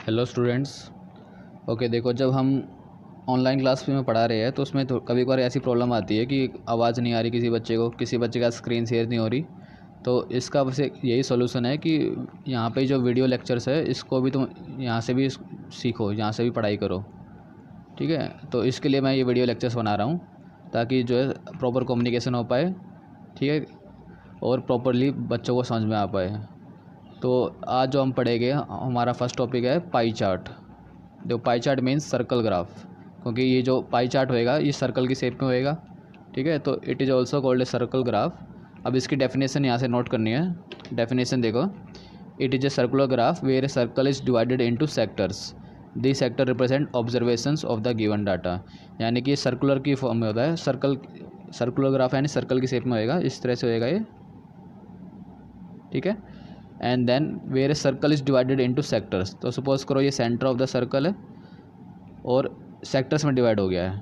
Hello students. Okay, देखो, जब हम ऑनलाइन क्लास में पढ़ा रहे हैं तो उसमें तो कभी कभार ऐसी प्रॉब्लम आती है कि आवाज़ नहीं आ रही किसी बच्चे का स्क्रीन शेयर नहीं हो रही। तो इसका बस यही सॉल्यूशन है कि यहाँ पे जो वीडियो लेक्चर्स है इसको भी तुम यहाँ से भी सीखो, यहाँ से भी पढ़ाई करो। ठीक है, तो इसके लिए मैं ये वीडियो लेक्चर्स बना रहा हूँ ताकि जो है प्रॉपर कम्युनिकेशन हो पाए। ठीक है, और प्रॉपरली बच्चों को समझ में आ पाए। तो आज जो हम पढ़ेंगे, हमारा फर्स्ट टॉपिक है पाई चार्ट। देखो, pie chart means circle graph, क्योंकि ये जो पाई चार्ट होएगा ये सर्कल की शेप में होएगा। ठीक है, तो it is also called a circle graph. अब इसकी डेफिनेशन यहाँ से नोट करनी है। डेफिनेशन देखो, it is a circular graph where a circle is divided into sectors. The sector represent observations of the given data. यानी कि सर्कुलर की फॉर्म में होता है, सर्कुलर ग्राफ यानी सर्कल की शेप में होएगा, इस तरह से होएगा ये। ठीक है, and then where a circle is divided into sectors. तो सपोज करो ये सेंटर ऑफ द सर्कल है और सेक्टर्स में डिवाइड हो गया है।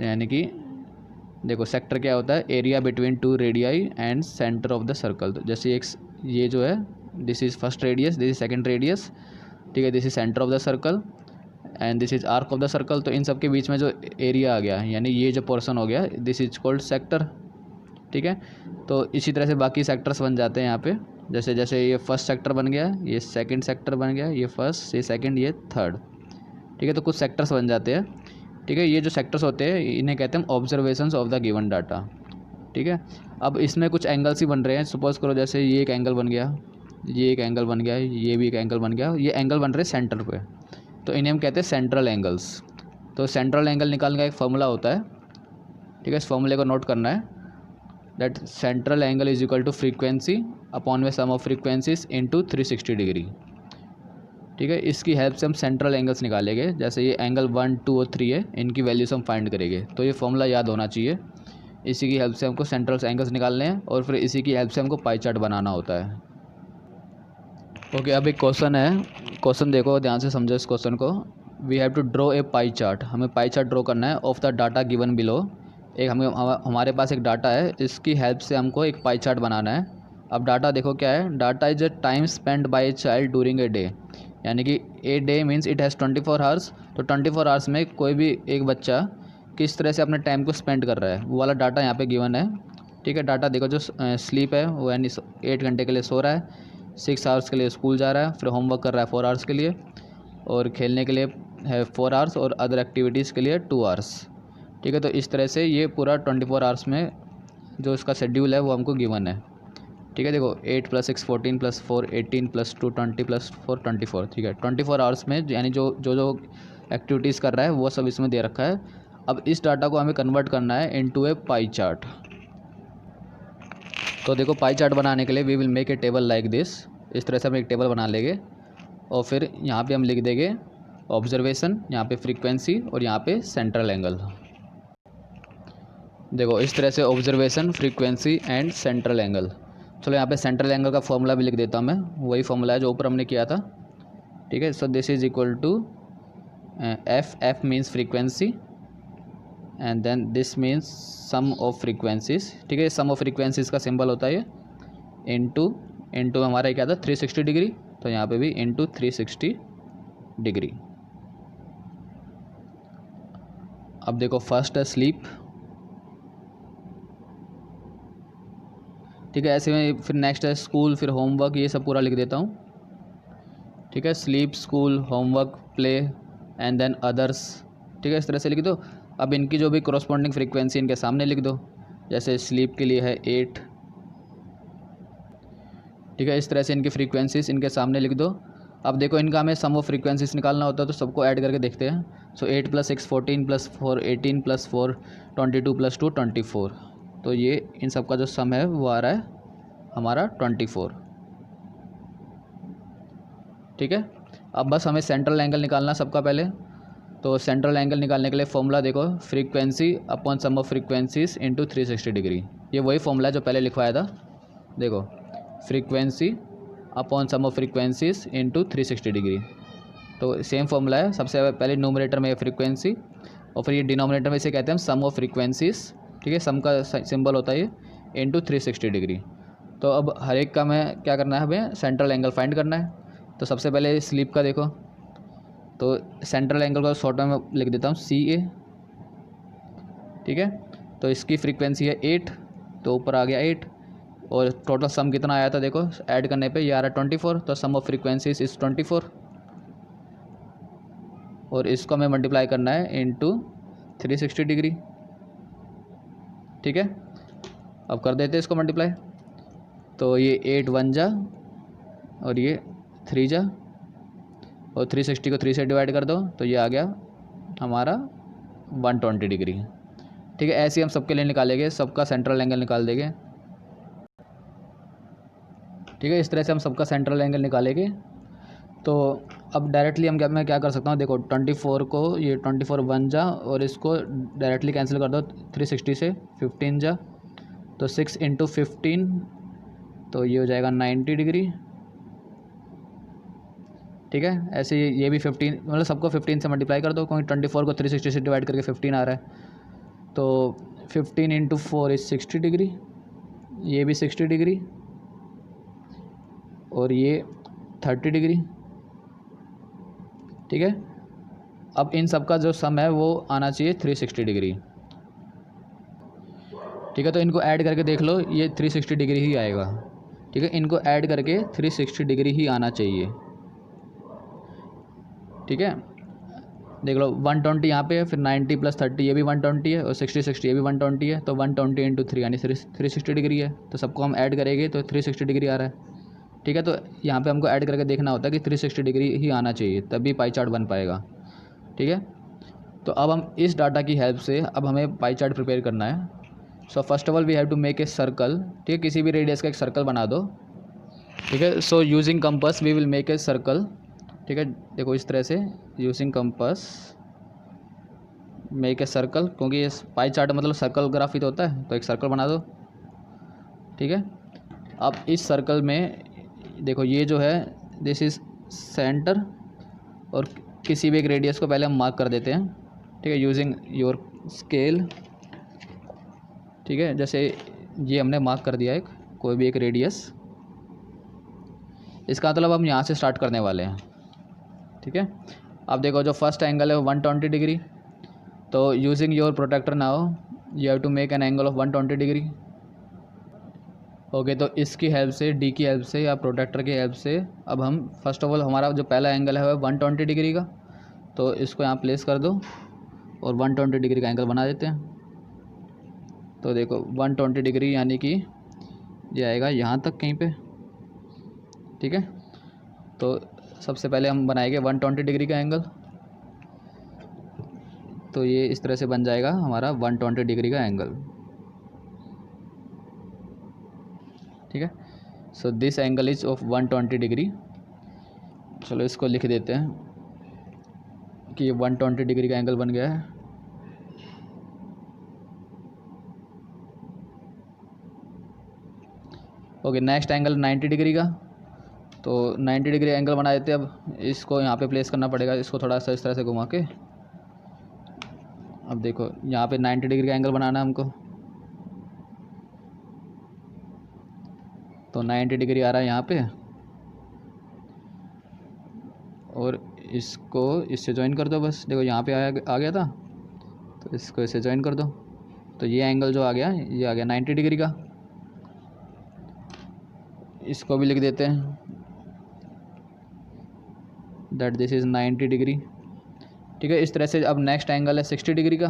यानी कि देखो, सेक्टर क्या होता है? Area between two radii and centre of the circle. तो जैसे एक ये जो है, this is first radius, this is second radius. ठीक है, this is centre of the circle and this is arc of the circle. तो इन सब के बीच में जो एरिया आ गया, यानी ये जो पोर्शन हो गया, दिस इज कॉल्ड सेक्टर। ठीक है, तो इसी तरह से बाकी सेक्टर्स बन जाते हैं यहाँ पे। जैसे जैसे ये फर्स्ट सेक्टर बन गया, ये सेकंड सेक्टर बन गया, ये फर्स्ट, ये सेकंड, ये थर्ड। ठीक है, तो कुछ सेक्टर्स बन जाते हैं। ठीक है, ये जो सेक्टर्स होते हैं इन्हें कहते हैं observations of the given data. ठीक है, अब इसमें कुछ एंगल्स ही बन रहे हैं। सपोज करो जैसे ये एक एंगल बन गया, ये एक एंगल बन गया, ये भी एक एंगल बन गया, ये एंगल बन रहे हैं सेंटर पे, तो इन्हें हम कहते हैं सेंट्रल एंगल्स। तो सेंट्रल एंगल निकालने का एक फॉर्मूला होता है। ठीक है, इस फॉर्मूले को नोट करना है, that central angle is equal to frequency upon में sum of frequencies into 360 degree. ठीक है, इसकी हेल्प से हम सेंट्रल एंगल्स निकालेंगे। जैसे ये एंगल 1, 2 और 3 है, इनकी वैल्यूज हम फाइंड करेंगे। तो ये फॉर्मूला याद होना चाहिए। इसी की हेल्प से हमको सेंट्रल एंगल्स निकालने हैं और फिर इसी की हेल्प से हमको पाई चार्ट बनाना होता है। ओके, अब एक क्वेश्चन है। क्वेश्चन देखो, ध्यान से समझो इस क्वेश्चन को। We have to draw a pie chart. हमें पाई चार्ट ड्रॉ करना है of the data given below. एक हमारे पास एक डाटा है, इसकी हेल्प से हमको एक पाई चार्ट बनाना है। अब डाटा देखो क्या है, data is a time spend by a child during a day. यानी कि a day means it has 24 hours. तो 24 आवर्स में कोई भी एक बच्चा किस तरह से अपने टाइम को स्पेंड कर रहा है, वो वाला डाटा यहाँ पे गिवन है। ठीक है, डाटा देखो, जो स्लीप है वो यानी 8 घंटे के लिए सो रहा है, 6 आवर्स के लिए स्कूल जा रहा है, फिर होमवर्क कर रहा है 4 आवर्स के लिए, और खेलने के लिए है 4 आवर्स, और अदर एक्टिविटीज़ के लिए 2 आवर्स। ठीक है, तो इस तरह से ये पूरा 24 आवर्स में जो इसका शेड्यूल है वो हमको गिवन है। ठीक है, देखो 8 + 6 14 + 4 18 + 2 20 + 4 24। ठीक है, 24 आवर्स में यानी जो जो जो एक्टिविटीज़ कर रहा है वो सब इसमें दे रखा है। अब इस डाटा को हमें कन्वर्ट करना है इनटू ए पाई चार्ट। तो देखो, पाई चार्ट बनाने के लिए we will make a table like this. इस तरह से हम एक टेबल बना लेंगे और फिर यहाँ पे हम लिख देंगे ऑब्जर्वेशन, यहाँ पे फ्रीक्वेंसी और यहाँ पे सेंट्रल एंगल। देखो, इस तरह से observation, frequency and central angle. चलो यहाँ पे सेंट्रल एंगल का फॉर्मूला भी लिख देता हूँ मैं, वही फॉर्मूला है जो ऊपर हमने किया था। ठीक है, so this is equal to F means frequency and then this means sum of frequencies. ठीक है, सम ऑफ फ्रीक्वेंसीज का सिंबल होता है ये, इनटू इनटू हमारा क्या था 360 डिग्री, तो यहाँ पे भी इनटू 360 डिग्री। अब देखो, फर्स्ट है स्लीप। ठीक है, ऐसे में फिर नेक्स्ट है स्कूल, फिर होमवर्क, ये सब पूरा लिख देता हूँ। ठीक है, sleep, school, homework, play and than others. ठीक है, इस तरह से लिख दो। अब इनकी जो भी कोरस्पॉन्डिंग फ्रीक्वेंसी इनके सामने लिख दो। जैसे स्लीप के लिए है 8। ठीक है, इस तरह से इनकी फ्रीक्वेंसीज इनके सामने लिख दो। अब देखो, इनका हमें सम ऑफ फ्रीक्वेंसीज निकालना होता है, तो सबको ऐड करके देखते हैं। सो 8 + 6 14 + 4 18 + 4 22 + 2 24। तो ये इन सब का जो सम है वो आ रहा है हमारा 24। ठीक है, अब बस हमें सेंट्रल एंगल निकालना सबका पहले। तो सेंट्रल एंगल निकालने के लिए फॉर्मूला देखो, frequency upon sum of frequencies into 360 degree. ये वही फॉर्मूला है जो पहले लिखवाया था। देखो, frequency upon sum of frequencies into 360 degree. तो सेम फॉर्मूला है। सबसे पहले न्यूमरेटर में फ्रीक्वेंसी और फिर ये डिनोमिनेटर में इसे कहते हैं सम ऑफ फ्रीक्वेंसीज। ठीक है, सम का सिंबल होता है ये, इनटू 360 डिग्री। तो अब हर एक का मैं क्या करना है, हमें सेंट्रल एंगल फाइंड करना है। तो सबसे पहले स्लीप का देखो, तो सेंट्रल एंगल को शॉर्ट में मैं लिख देता हूँ CA, ठीक है। तो इसकी फ्रीक्वेंसी है 8, तो ऊपर आ गया 8, और टोटल सम कितना आया था देखो ऐड करने पे, ये आ रहा है 24, तो सम ऑफ फ्रीक्वेंसीज इज़ 24, और इसको हमें मल्टीप्लाई करना है इनटू 360 डिग्री, ठीक है। अब कर देते हैं इसको मल्टीप्लाई, तो ये 8 1 जा और ये 3 जा, और 360 को 3 से डिवाइड कर दो, तो ये आ गया हमारा 120 डिग्री, ठीक है। ऐसे ही हम सबके लिए निकालेंगे, सबका सेंट्रल एंगल निकाल देंगे, ठीक है। इस तरह से हम सबका सेंट्रल एंगल निकालेंगे। तो अब डायरेक्टली मैं क्या कर सकता हूँ, देखो 24 को ये 24 1 जा, और इसको डायरेक्टली कैंसिल कर दो 360 से, 15 जा, तो 6 इंटू 15, तो ये हो जाएगा 90 डिग्री, ठीक है। ऐसे ये भी 15, मतलब सबको 15 से मल्टीप्लाई कर दो, क्योंकि 24 को 360 से डिवाइड करके 15 आ रहा है, तो 15 इंटू 4 इज़ 60 डिग्री, ये भी 60 डिग्री, और ये 30 डिग्री, ठीक है। अब इन सब का जो सम है वो आना चाहिए 360 डिग्री, ठीक है। तो इनको ऐड करके देख लो, ये 360 डिग्री ही आएगा, ठीक है। इनको ऐड करके 360 डिग्री ही आना चाहिए, ठीक है। देख लो 120 यहाँ पे है, फिर 90 प्लस 30 ये भी 120 है, और 60 60 ये भी 120 है, तो 120 इंटू 3 यानी 360 डिग्री है। तो सबको हम ऐड करेंगे तो 360 डिग्री आ रहा है, ठीक है। तो यहाँ पे हमको ऐड करके देखना होता है कि 360 डिग्री ही आना चाहिए, तभी पाई चार्ट बन पाएगा, ठीक है। तो अब हम इस डाटा की हेल्प से अब हमें पाई चार्ट प्रिपेयर करना है। So first of all we have to make a circle, ठीक है। किसी भी रेडियस का एक सर्कल बना दो, ठीक है। So using compass we will make a circle, ठीक है। देखो इस तरह से using compass make a circle, क्योंकि ये पाई चार्ट मतलब सर्कल ग्राफ ही तो होता है, तो एक सर्कल बना दो, ठीक है। अब इस सर्कल में देखो ये जो है दिस इज़ सेंटर, और किसी भी एक रेडियस को पहले हम मार्क कर देते हैं, ठीक है, यूजिंग योर स्केल, ठीक है। जैसे ये हमने मार्क कर दिया एक कोई भी एक रेडियस, इसका मतलब हम यहाँ से स्टार्ट करने वाले हैं, ठीक है। अब देखो जो फर्स्ट एंगल है वो 120 डिग्री, तो using your protractor now you have to make an angle of 120 degree, okay. तो इसकी हेल्प से, डी की हेल्प से या प्रोटेक्टर की हेल्प से अब हम फर्स्ट ऑफ ऑल हमारा जो पहला एंगल है वो 120 डिग्री का, तो इसको यहाँ प्लेस कर दो और 120 डिग्री का एंगल बना देते हैं। तो देखो 120 डिग्री यानी कि ये आएगा यहाँ तक कहीं पे, ठीक है। तो सबसे पहले हम बनाएंगे 120 डिग्री का एंगल, तो ये इस तरह से बन जाएगा हमारा 120 डिग्री का एंगल, ठीक है। So this angle is of 120 degree. चलो इसको लिख देते हैं कि ये 120 डिग्री का एंगल बन गया है। ओके, नेक्स्ट एंगल 90 डिग्री का, तो 90 डिग्री एंगल बना देते हैं। अब इसको यहाँ पे प्लेस करना पड़ेगा, इसको थोड़ा सा इस तरह से घुमा के। अब देखो यहाँ पे 90 डिग्री का एंगल बनाना है हमको, तो 90 डिग्री आ रहा है यहाँ पे, और इसको इससे ज्वाइन कर दो बस। देखो यहाँ पे आ गया था, तो इसको इससे ज्वाइन कर दो, तो ये एंगल जो आ गया ये आ गया 90 डिग्री का। इसको भी लिख देते हैं दैट दिस इज़ 90 डिग्री, ठीक है। इस तरह से अब नेक्स्ट एंगल है 60 डिग्री का,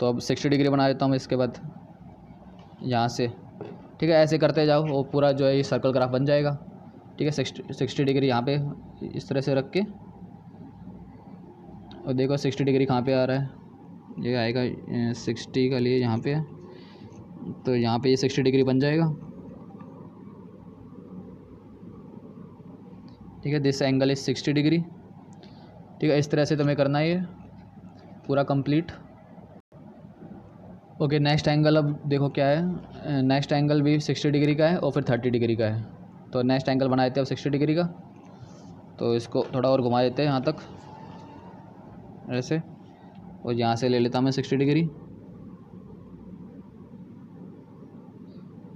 तो अब 60 डिग्री बना देता हूँ इसके बाद यहाँ से, ठीक है। ऐसे करते जाओ, वो पूरा जो है ये सर्कल ग्राफ बन जाएगा, ठीक है। 60 डिग्री यहाँ पे इस तरह से रख के, और देखो 60 डिग्री कहाँ पे आ रहा है, ये आएगा 60 का लिए यहाँ पे, तो यहाँ पे ये 60 डिग्री बन जाएगा, ठीक है। दिस एंगल इज 60 डिग्री, ठीक है। इस तरह से तुम्हें करना है ये पूरा कंप्लीट। ओके, नेक्स्ट एंगल अब देखो क्या है, नेक्स्ट एंगल भी 60 डिग्री का है और फिर 30 डिग्री का है। तो नेक्स्ट एंगल बना देते हैं अब 60 डिग्री का, तो इसको थोड़ा और घुमा देते हैं यहाँ तक ऐसे, और यहाँ से ले लेता हूँ मैं 60 डिग्री,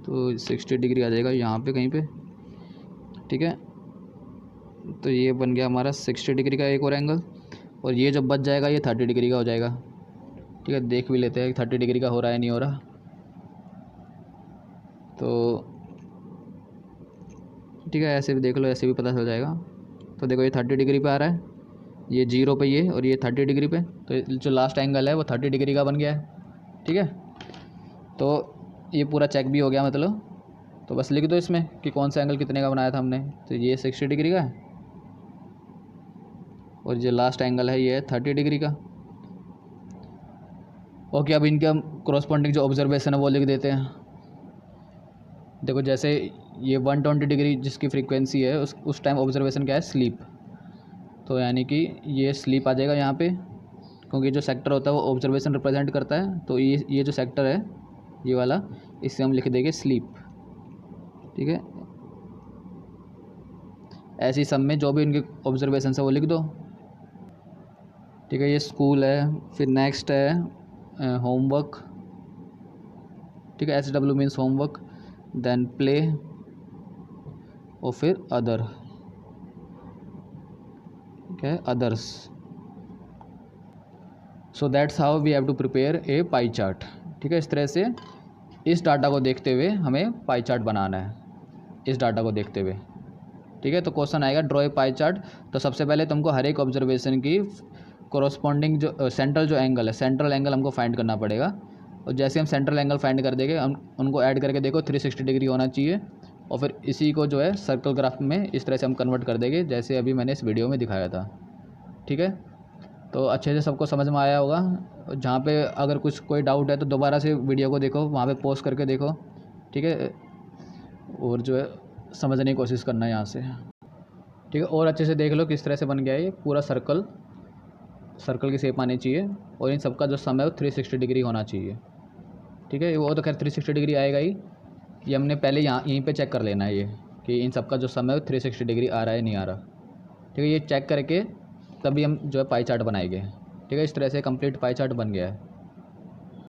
तो 60 डिग्री आ जाएगा यहाँ पे कहीं पे, ठीक है। तो ये बन गया हमारा 60 डिग्री का एक और एंगल, और ये जब बच जाएगा ये 30 डिग्री का हो जाएगा। ठीक है, देख भी लेते हैं 30 डिग्री का हो रहा है नहीं हो रहा। तो ठीक है, ऐसे भी देख लो, ऐसे भी पता चल जाएगा। तो देखो ये 30 डिग्री पे आ रहा है, ये 0 पे ये, और ये 30 डिग्री पे, तो जो लास्ट एंगल है वो 30 डिग्री का बन गया है। ठीक है, तो ये पूरा चेक भी हो गया मतलब। तो बस लिख दो इसमें कि कौन सा एंगल कितने का बनाया था हमने। तो ये 60 डिग्री का है, और जो लास्ट एंगल है ये है 30 डिग्री का। ओके, अब इनके हम क्रॉसपॉन्डिंग जो ऑब्जर्वेशन है वो लिख देते हैं। देखो जैसे ये 120 डिग्री जिसकी फ्रीक्वेंसी है उस टाइम ऑब्जर्वेशन क्या है, स्लीप। तो यानी कि ये स्लीप आ जाएगा यहाँ पे, क्योंकि जो सेक्टर होता है वो ऑब्जर्वेशन रिप्रेजेंट करता है। तो ये जो सेक्टर है ये वाला, इससे हम लिख देंगे स्लीप। ठीक है, ऐसे ही सब में जो भी इनके ऑब्जर्वेशन है वो लिख दो। ठीक है, ये स्कूल है, फिर नेक्स्ट है होमवर्क। ठीक है, SW means homework, then play, और फिर अदर। ठीक है, others. So that's how we have to prepare a pie chart. ठीक है, इस तरह से इस डाटा को देखते हुए हमें पाई चार्ट बनाना है, इस डाटा को देखते हुए। ठीक है, तो क्वेश्चन आएगा ड्रॉ ए पाई चार्ट। तो सबसे पहले तुमको हर एक ऑब्जर्वेशन की कोरोस्पॉन्डिंग जो सेंट्रल जो एंगल है, सेंट्रल एंगल हमको फाइंड करना पड़ेगा। और जैसे हम सेंट्रल एंगल फाइंड कर देंगे, हम उनको ऐड करके देखो 360 डिग्री होना चाहिए, और फिर इसी को जो है सर्कल ग्राफ में इस तरह से हम कन्वर्ट कर देंगे, जैसे अभी मैंने इस वीडियो में दिखाया था। ठीक है, तो अच्छे से सबको समझ में आया होगा। जहाँ पे अगर कुछ कोई डाउट है तो दोबारा से वीडियो को देखो, वहाँ पे पॉज करके देखो। ठीक है, और जो है समझने की कोशिश करना है यहाँ से। ठीक है, और अच्छे से देख लो किस तरह से बन गया है ये पूरा सर्कल। सर्कल की शेप आनी चाहिए, और इन सबका जो सम है वो 360 डिग्री होना चाहिए। ठीक है, वो तो खैर 360 डिग्री आएगा ही, ये हमने पहले यहीं पे चेक कर लेना है ये कि इन सबका जो सम है वो 360 डिग्री आ रहा है नहीं आ रहा। ठीक है, ये चेक करके तभी हम जो है पाई चार्ट बनाएंगे। ठीक है, इस तरह से कंप्लीट पाई चार्ट बन गया है।